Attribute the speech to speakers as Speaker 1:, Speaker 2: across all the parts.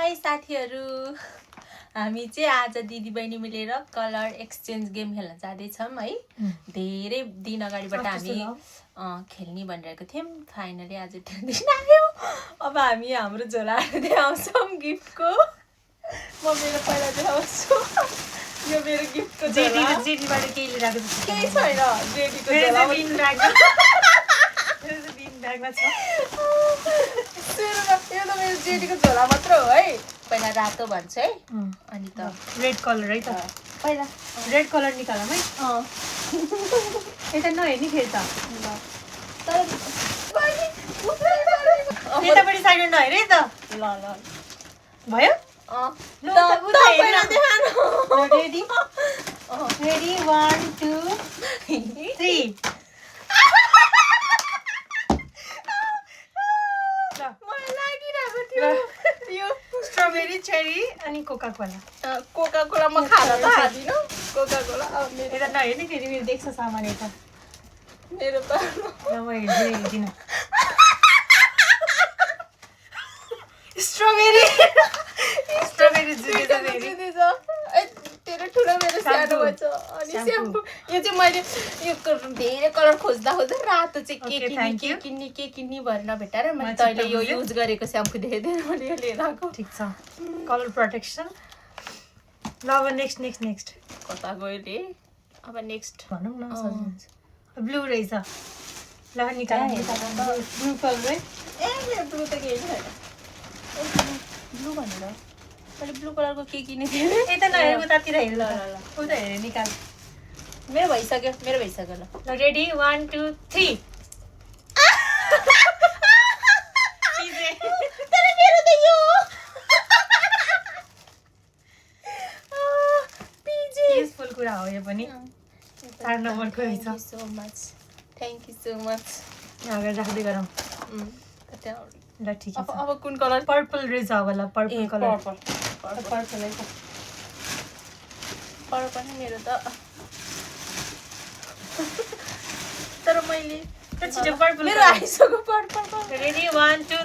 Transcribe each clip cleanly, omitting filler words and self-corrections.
Speaker 1: High साथीहरू, हामी चाहिँ आज दिदीबहिनी मिलेर कलर एक्सचेन्ज गेम खेल्न जाँदैछौँ है। धेरै दिन अगाडिबाट हामी खेल्ने भनिरहेको थियौँ। फाइनली आज त्यो दिन आयो। अब हामी हाम्रो झोलाहरू देखाउँछौँ गिफ्टको। म मेरो पहिला देखाउँछु। यो मेरो गिफ्टको झोला।
Speaker 2: जेडीबाट केही लिएर आएको
Speaker 1: छ केही छैन। जेडीको झोला
Speaker 2: बिन ब्यागमा छ।
Speaker 1: यो त मेरो जेडीको झोला मात्र हो है। पहिला रातो भन्छ है, अनि त
Speaker 2: रेड कलर है त।
Speaker 1: पहिला
Speaker 2: रेड कलर निकालौँ है। यता नहेर्ने फेरि त। यतापट्टि साइड नहेर है त।
Speaker 1: ल ल
Speaker 2: भयो? रेडी रेडी 1 2 3 स्ट्रबेरी चेरी अनि कोका कोला
Speaker 1: म खान त हाल्दिनँ। कोका कोला
Speaker 2: यता नहेर्ने फेरि मेरो देख्छ सामान यता
Speaker 1: मेरो त
Speaker 2: म हेर्दिनँ। स्ट्रबेरी स्ट्रबेरी जुस
Speaker 1: तेरो ठुलो मेरो सानो भएछ। अनि स्याम्पू यो चाहिँ मैले यो धेरै कलर खोज्दा रातो चाहिँ के किन्ने भएर नभेटाएर मैले तैँले यो युज गरेको स्याम्पू देखेँ मैले यो लिएर आएको।
Speaker 2: ठिक छ। Colour protection. ल अब नेक्स्ट
Speaker 1: कता गयो ले। अब नेक्स्ट
Speaker 2: भनौँ न सजिन्छ। ब्लू रहेछ। ल निकाल्नु ब्लू कलर है।
Speaker 1: ए ब्लू त केही छैन। ब्लू भनेर मैले ब्लू कलरको के किने थिएँ।
Speaker 2: यता नहेर उतातिर हेर। ल उता हेर निकाल।
Speaker 1: मेरो भइसक्यो ल।
Speaker 2: ल रेडी 1 2 3
Speaker 1: तर मेरो त यो पिजे
Speaker 2: युजफुल कुरा हो यो पनि। 4 नम्बरको रहेछ।
Speaker 1: Thank you so much.
Speaker 2: अगाडि राख्दै गरौँ। ल ठिक छ।
Speaker 1: अब कुन कलर?
Speaker 2: पर्पल रहेछ अब। ल पर्पल कलर।
Speaker 1: पर्पल है त। पर्पल मेरो त तर मैले
Speaker 2: छिटो पर्पल
Speaker 1: मेरो आइसक्यो पर्पल।
Speaker 2: रेडी 1 2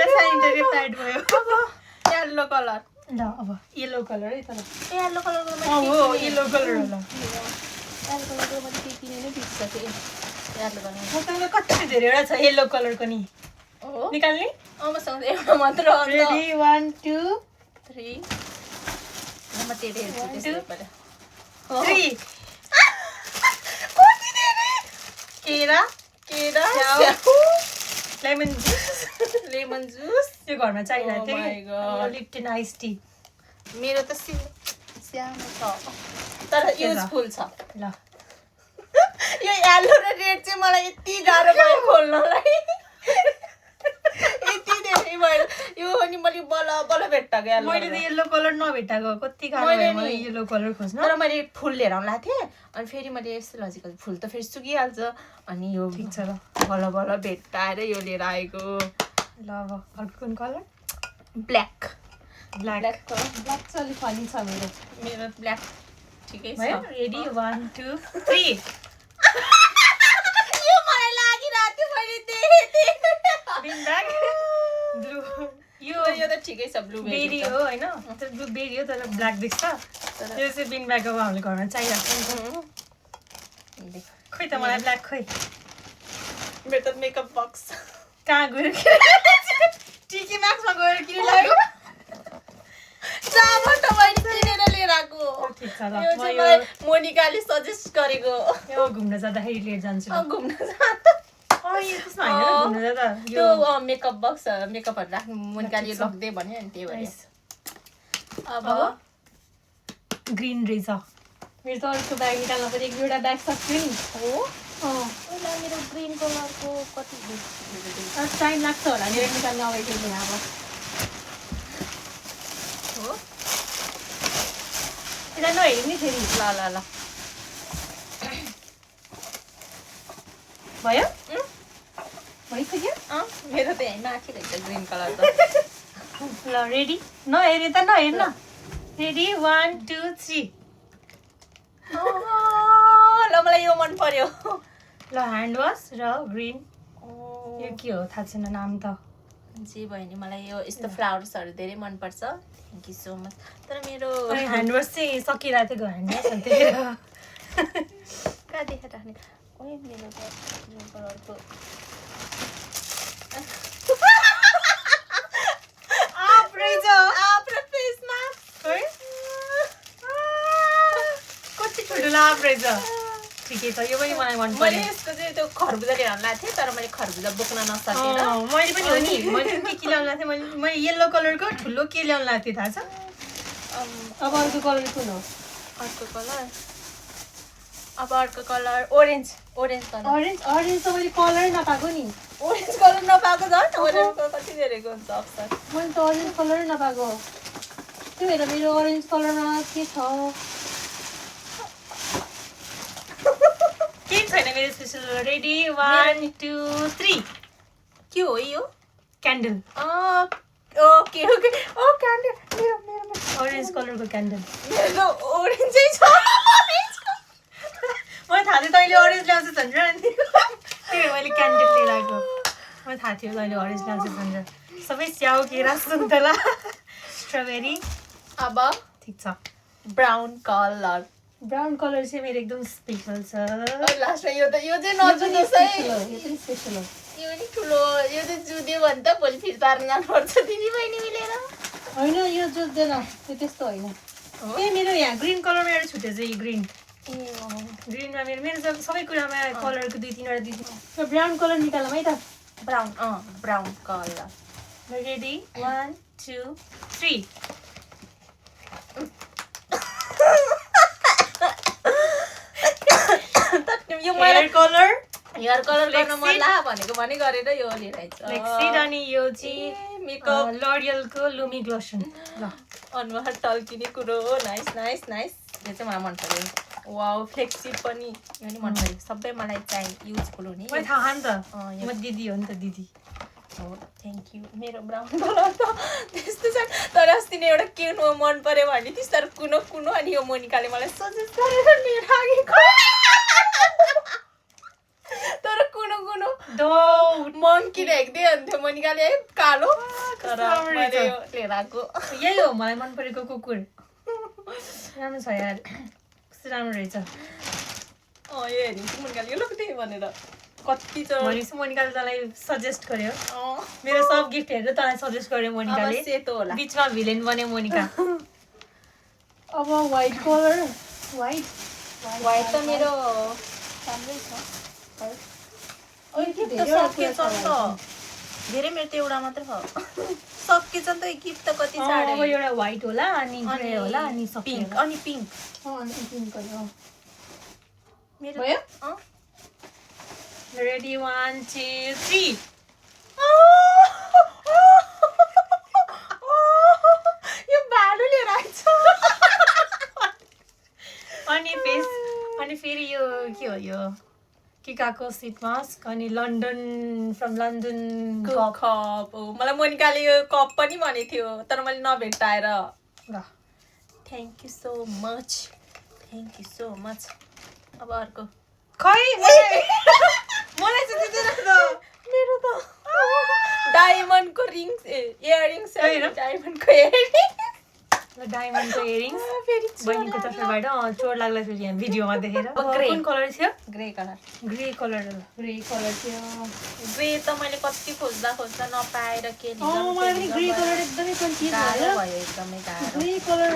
Speaker 2: सैनिटरी प्याड भयो।
Speaker 1: Yellow colour.
Speaker 2: ल अब येलो कलर है तर।
Speaker 1: येलो कलरको
Speaker 2: हो येलो कलर हो। ल
Speaker 1: येलो कलरको मैले के किने नै बिर्सिसकेँ। येलो कलर
Speaker 2: मसँग कति धेरैवटा छ येलो कलरको नि।
Speaker 1: हो
Speaker 2: निकाल्ने?
Speaker 1: मसँग एउटा मात्र हो।
Speaker 2: रेडी 1 2
Speaker 1: 3 म तेरे हेर्छु त्यसै पहिला।
Speaker 2: 3
Speaker 1: कति धेरै
Speaker 2: केरा लेमन जुस यो घरमा चाहिरहेको थियो कि लिप्टन आइस टी।
Speaker 1: मेरो त सानो छ तर युजफुल छ।
Speaker 2: ल
Speaker 1: यो येलो र रेड चाहिँ मलाई यति गाह्रो भयो खोल्नलाई। यति धेरै भयो यो अनि मैले बल्ल भेट्टाएको येलो।
Speaker 2: मैले त येलो कलर नभेटाएको कति गाह्रो भयो मलाई येलो कलर खोज्न।
Speaker 1: तर मैले फुल लिएर आउनु लागेको थिएँ अनि फेरि मैले यस्तो लजिकल फुल त फेरि सुकिहाल्छ अनि यो
Speaker 2: ठिक छ। ल
Speaker 1: बल्ल भेट्टाएर यो लिएर आएको।
Speaker 2: ल अब अर्को कुन कलर?
Speaker 1: ब्ल्याक
Speaker 2: ब्ल्याक
Speaker 1: चाहिँ अलिक फनी छ मेरो ब्ल्याक ठिकै छ।
Speaker 2: रेडी 1 2 3
Speaker 1: यो मलाई लागिरहेको थियो मैले देखेँ
Speaker 2: बिन ब्याग ब्लू यो
Speaker 1: त ठिकै छ। ब्लू
Speaker 2: बेरी हो हैन? ब्लू बेरी हो तर ब्ल्याक देख्छ। यो चाहिँ बिन ब्याग अब हामीले घरमा चाहिरहेको छ। खोइ त मलाई ब्ल्याक खोइ।
Speaker 1: मेरो त मेकअप बक्स
Speaker 2: कहाँ गयो? टिकी म्याक्समा गएर किन लाग्यो?
Speaker 1: जहाँबाट मैले किनेर लिएर आएको।
Speaker 2: ठिक छ। ल
Speaker 1: यो चाहिँ मलाई मोनिकाले सजेस्ट गरेको।
Speaker 2: यो घुम्न जाँदाखेरि लिएर जान्छु।
Speaker 1: घुम्न जाँदा
Speaker 2: त्यसमा हैन घुम्न जाँदा
Speaker 1: यो मेकअप बक्स मेकअपहरू राख्नु मोनिकाले लग्दै भन्यो अनि त्यही भएर। अब
Speaker 2: ग्रीन रहेछ। मेरो त अर्को ब्याग निकाल्न पनि एक दुईवटा ब्याग सक्छु नि।
Speaker 1: हो मेरो ग्रीन कलरको कति
Speaker 2: टाइम लाग्छ होला नि निकाल्न अब एकैछिन अब।
Speaker 1: हो
Speaker 2: यता नहेर्ने फेरि।
Speaker 1: ल ल ल
Speaker 2: भयो
Speaker 3: भइसक्यो
Speaker 1: मेरो त यहीँ माथि रहेछ ग्रिन कलर त
Speaker 2: ल रेडी नहेरे त नहेर न रेडी 1 2 3
Speaker 1: ल मलाई यो मन पर्यो
Speaker 2: ल ह्यान्ड वास र ग्रिन यो के हो थाहा छैन नाम त
Speaker 1: जे भयो नि मलाई यो यस्तो फ्लावर्सहरू धेरै मनपर्छ थ्याङ्क यू सो मच तर मेरो
Speaker 2: ह्यान्ड वास चाहिँ सकिरहेको थियो ह्यान्ड वास त्यही
Speaker 1: कहाँ देखेर राख्ने ओइ मेरो त ग्रिन कलरको
Speaker 2: आप रहेछ
Speaker 1: आफ्नो फेस मास्क
Speaker 2: है कति ठुलो आप रहेछ ठिकै छ यो पनि मलाई मन
Speaker 1: मैले
Speaker 2: पर्यो
Speaker 1: यसको चाहिँ त्यो खरबुजा ल्याउनु लागेको थिएँ तर मैले खरबुजा बोक्न नसकेर
Speaker 2: मैले पनि हो नि मैले के ल्याउनु लाग्थेँ मैले येल्लो कलरको ठुलो के ल्याउनु लाग्थेँ थाहा छ अब अर्को कलर कुन हो
Speaker 1: अर्को कलर अब अर्को कलर ओरेन्ज कलर
Speaker 2: अरेन्ज त मैले कलर नपाएको नि
Speaker 1: ओरेन्ज कलर नपाएको झन् ओरेन्जको कति धेरैको हुन्छ अप्सन
Speaker 2: मैले त अरेन्ज कलर नपाएको त्यो भएर मेरो अरेन्ज कलरमा के छ केही छैन मेरो स्पेसल रेडी 1 2 3
Speaker 1: के हो यो
Speaker 2: क्यान्डल
Speaker 1: ओके ओके ओ क्यान्डल मेरो
Speaker 2: अरेन्ज कलरको क्यान्डल
Speaker 1: मेरो ओरेन्जै छ
Speaker 2: मलाई थाहा थियो तैँले अरेन्ज ल्याउँछ भनेर अनि त्यही भएर मैले क्यान्डल लिएर आएको मलाई थाहा थियो तैँले अरेन्ज ल्याउँछ भनेर सबै स्याउ केरा सुन्तला स्ट्रबेरी
Speaker 1: अब
Speaker 2: ठिक छ
Speaker 1: ब्राउन कलर
Speaker 2: चाहिँ मेरो एकदम स्पेसल छ
Speaker 1: लास्टमा यो चाहिँ नजुदोस् है
Speaker 3: यो पनि स्पेसल हो
Speaker 1: यो नि ठुलो यो चाहिँ जुद्यो भने त भोलि फिर्ता जानुपर्छ दिदी बहिनी मिलेर
Speaker 3: होइन यो जोत्दैन त्यो त्यस्तो होइन
Speaker 2: ए मेरो यहाँ ग्रिन कलरमा एउटा छुट्यो चाहिँ ग्रिन
Speaker 1: ए
Speaker 2: ग्रिनमा मेरो सबै कुरामा कलरको 2-3 वटा ब्राउन कलर निकालौँ है त
Speaker 1: ब्राउन कलर
Speaker 2: रेडी 1 2 3
Speaker 1: यो
Speaker 2: हेयर कलर
Speaker 1: हेयर कलर गर्न मन ला भनेको भने गरेर यो लिएर आइछ
Speaker 2: अनि यो चाहिँ
Speaker 1: मेकअप
Speaker 2: लरियलको लुमी ग्लोसन ल
Speaker 1: अनुहार टल्किने कुरो हो नाइस नाइस नाइस यो चाहिँ मलाई मन पर्यो वाउ फ्लेक्सी पनि यो नि मन पर्यो सबै मलाई चाहिँ युजफुल हुने
Speaker 2: मलाई थाहा नि त म दिदी हो नि त दिदी
Speaker 1: हो थ्याङ्क यू मेरो ब्राउन कलर त त्यस्तो छ तर अस्ति नै एउटा किन्नु मन पर्यो भने त्यस तर कुनो अनि यो मोनिकाले मलाई सजेस्ट गरेर लिएर आएको तर कुनो
Speaker 2: दो
Speaker 1: मङ्की राख्दै अन्थ्यो मोनिकाले है कालो तर मैले यो लिएर आएको
Speaker 2: यही हो मलाई मन परेको कुकुर राम्रो छ यार कस्तो राम्रो रहेछ
Speaker 1: यो हेरिन्छ मोनिकाले यो लग्दै भनेर कति छ
Speaker 2: भनेपछि मोनिकाले तँलाई सजेस्ट गर्यो मेरो सब गिफ्ट हेरेर तँलाई सजेस्ट गर्यो मोनिकाले
Speaker 1: सेतो होला
Speaker 2: बिचमा भिलेन बन्यो मोनिका
Speaker 3: अब व्हाइट कलर
Speaker 1: व्हाइट त मेरो राम्रै छ सकेछ नि त धेरै मेरो त एउटा मात्र छ सकेछ नि त गिफ्ट त कति
Speaker 2: अब एउटा व्हाइट होला अनि ग्रे होला अनि
Speaker 1: पिङ्क अनि पिङ्क
Speaker 3: अनि पिङ्क कलर
Speaker 1: मेरो
Speaker 3: भयो
Speaker 2: रेडी 1 2 3
Speaker 1: यो भालु लिएर आइछ
Speaker 2: अनि फेरि यो के हो यो किकाको सिट मास्क अनि फ्रम लन्डन
Speaker 1: कप मलाई मोनिकाले यो कप पनि भनेको थियो तर मैले नभेट्टाएर
Speaker 2: ल
Speaker 1: थ्याङ्क यू सो मच अब अर्को
Speaker 2: खै मलाई चाहिँ दिँदैन त
Speaker 1: मेरो त डायमन्डको रिङ्स इयरिङ्स डायमन्डको इयरिङ्स
Speaker 2: डायमन्डको इयरिङ्स
Speaker 1: फेरि
Speaker 2: बहिनीको तर्फबाट चोर लाग्ला फेरि यहाँ भिडियोमा देखेर कुन कलर थियो
Speaker 1: ग्रे कलर
Speaker 3: थियो
Speaker 1: ग्रे त मैले कति खोज्दा नपाएर के
Speaker 3: मलाई पनि ग्रे कलर एकदमै कन्फ्युज
Speaker 1: भयो एकदमै गाह्रो
Speaker 3: ग्रे कलर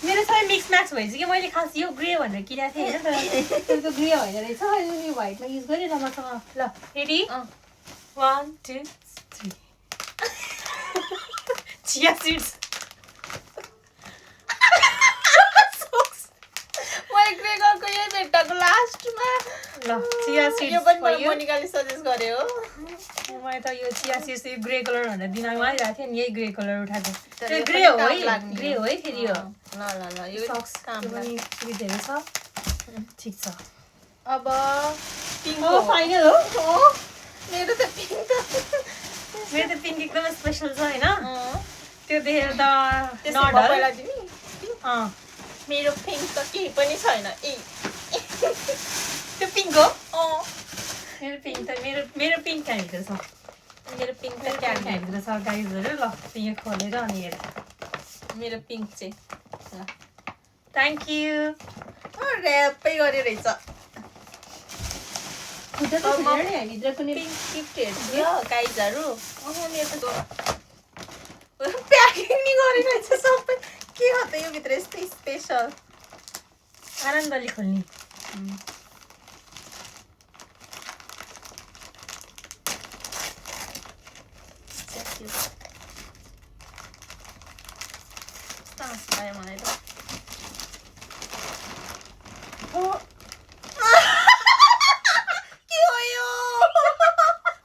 Speaker 2: मेरो सबै मिक्स म्याच भएछ कि मैले खास यो ग्रे भनेर किनेको थिएँ होइन
Speaker 3: त्यो ग्रे होइन रहेछ यो व्हाइटमा युज गरेँ राम्रोसँग
Speaker 2: ल रेडी 1 2 3 चिया सिड्स
Speaker 1: मैले ग्रे कलरको यही भेट्टाको लास्टमा
Speaker 2: ल चिया सिड्स
Speaker 1: यो पनि मलाई मोनिकाले सजेस्ट गर्यो
Speaker 2: मैले त यो चिया सिड्स यो ग्रे कलर भनेर दिमागमा आइरहेको थियो नि यही ग्रे कलर उठाएको त्यो ग्रे हो है फेरि यो
Speaker 1: ल यो
Speaker 2: सक्स काम पनि सुविधाहरू छ ठिक छ
Speaker 1: अब पिङ्क
Speaker 2: हो फाइनल हो
Speaker 1: मेरो त पिङ्क
Speaker 2: मेरो त पिङ्क एकदमै स्पेसल छ होइन
Speaker 1: अँ,
Speaker 2: त्यो देखेर त
Speaker 1: त्यसै म
Speaker 2: नडर
Speaker 1: पहिला दिने
Speaker 2: अँ
Speaker 1: मेरो पिङ्क त केही पनि छैन
Speaker 2: त्यो पिङ्क हो
Speaker 1: अँ
Speaker 2: मेरो पिङ्क त मेरो पिङ्क त्यहाँभित्र छ
Speaker 1: मेरो पिङ्क
Speaker 2: मेरो
Speaker 1: त क्या
Speaker 2: पिङ्क त्यहाँभित्र छ गाइजहरू ल यहाँ खोलेर अनि हेर
Speaker 1: मेरो पिङ्क चाहिँ ल
Speaker 2: थ्याङ्क यू
Speaker 1: ऱ्यापै गरे रहेछ
Speaker 3: खुट्टा त खुलेर नि हामीभित्र कुनै
Speaker 1: पिङ्क गिफ्ट हेर्छु गाइजहरू मेरो त प्याकिङ नि गरिरहेछ सबै के हो त यो भित्र यस्तै स्पेसल
Speaker 2: आनन्दले खोल्ने
Speaker 1: मलाई त के हो यो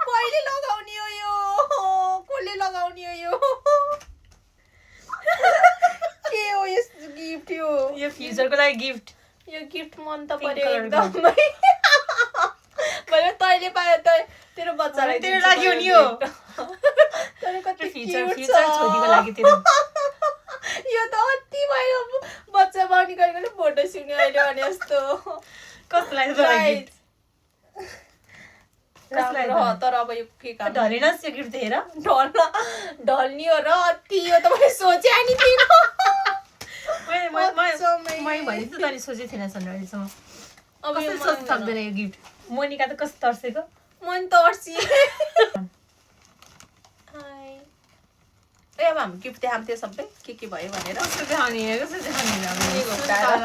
Speaker 1: कहिले लगाउने हो यो कसले लगाउने हो यो के हो यस गिफ्ट
Speaker 2: यो फ्युचरको लागि गिफ्ट
Speaker 1: यो गिफ्ट मन त
Speaker 2: Pink
Speaker 1: पर्यो
Speaker 2: colour
Speaker 1: एकदमै मैले तैँले पायो त तेरो बच्चालाई
Speaker 2: तेरो
Speaker 1: दिन्छु
Speaker 2: लागि हो
Speaker 1: म
Speaker 2: नि
Speaker 1: यो
Speaker 2: हो।
Speaker 1: gift। तर कति
Speaker 2: फ्युचर
Speaker 1: cute
Speaker 2: फ्युचर
Speaker 1: छ।
Speaker 2: छोरीको लागि तेरो
Speaker 1: यो त अति भयो बच्चा बानी गरेको फोटो सुन्यो अहिले भने जस्तो
Speaker 2: कस्तो लाग्यो तँलाई गिफ्ट कसलाई
Speaker 1: राम्रो हो, तर अब यो के काम
Speaker 2: ढलेनस् यो गिफ्ट देखेर
Speaker 1: ढल्ने हो र अति यो त मैले सोचे नि थिइनँ
Speaker 2: मैले भने त तैँले सोचेको थिएन सन्ड्राइजसम्म
Speaker 1: अब यो
Speaker 2: कसरी सोच्नु सक्दैन यो गिफ्ट मोनिका त कस्तो तर्सेको
Speaker 1: मन तर्सी ए अब हामी गिफ्ट देखाउँथ्यो सबै के भयो भनेर
Speaker 2: कस्तो देखाउने
Speaker 1: के घोटाएर।